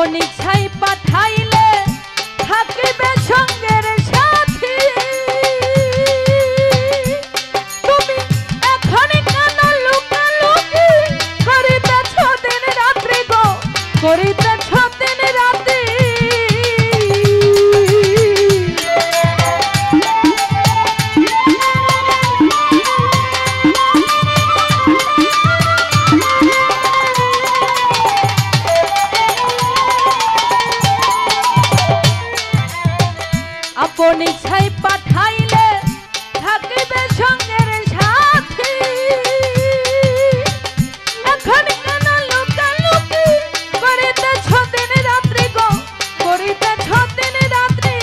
আপন ইচ্ছাই পাঠাইলে থাকিবে সঙ্গের সাথী। তুমি এখন কেন লুকালুকি করিতেছ দিন রাত্রি গো, করিতেছ দিন রাত্রি। আপন ইচ্ছাই পাঠাইলে থাকিবে সঙ্গের সাথী। এখন কেন লুকালুকি করিতেছ দিন রাত্রি গো, করিতেছ দিন রাত্রি।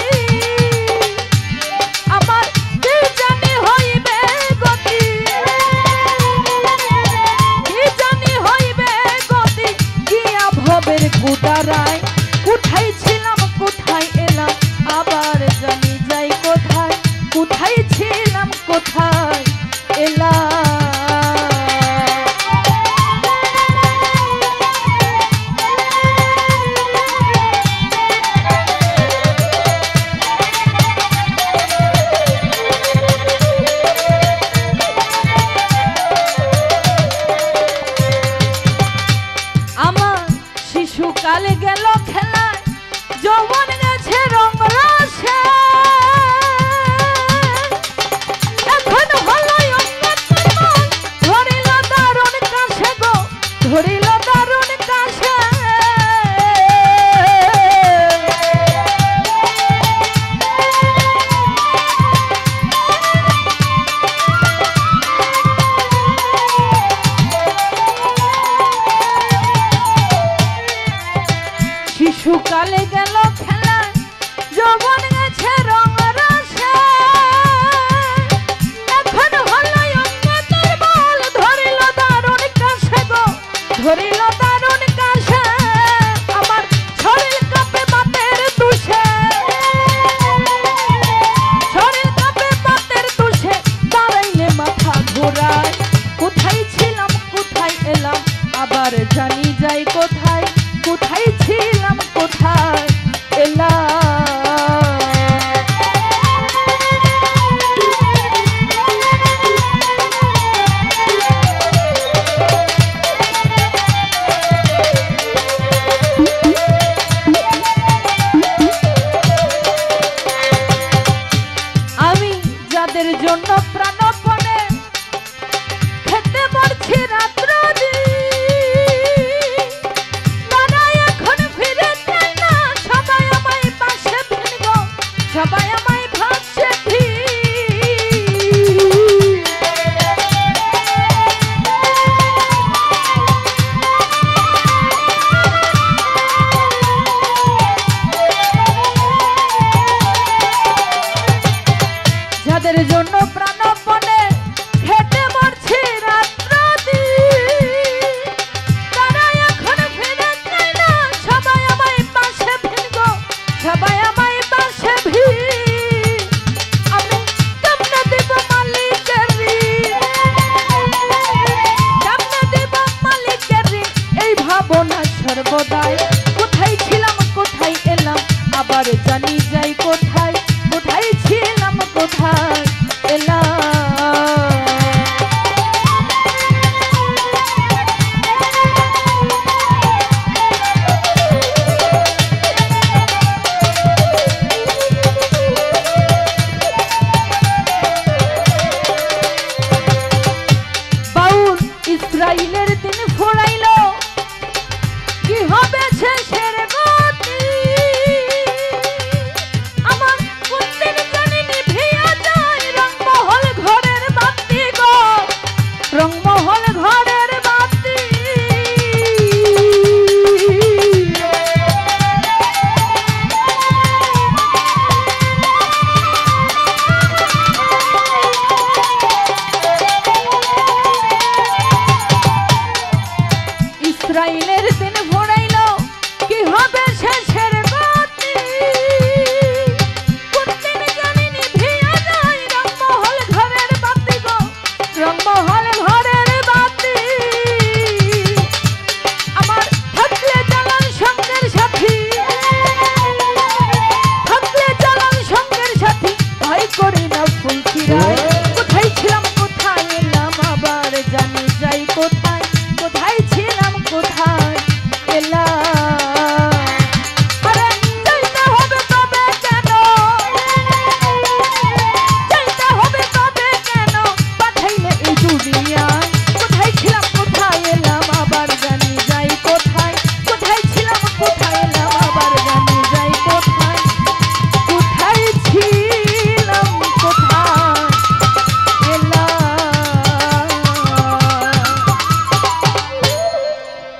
আমার কি জানি হইবে গতি, কি জানি হইবে গতি, গিয়া ভবের কুদারায়। কোথায় ছিলাম কোথায় এলাম আবার জানি যাই কোথায়, কোথায় ছিলাম কোথায় এলাম। আমার শিশুকালে গেল খেলায়, যৌবন গেছে রং রসে। এখন হলো ধরিল দারুণ কাছে গো, ধরিল দারুণ কাছে। শিশুকালে গেল খেলায়, যৌবন গেছে রং রসে। এখন হলো অঙ্গের বল, ধরিল দারুণ কাছে গো, ধরিল দারুণ কাছে। আমার শরীর কাঁপে বাতের তুষে, শরীর কাঁপে বাতের তুষে, দাঁড়াইলে মাথা ঘোরায়। কোথায় ছিলাম কোথায় এলাম আবার জানি যাই কোথায়।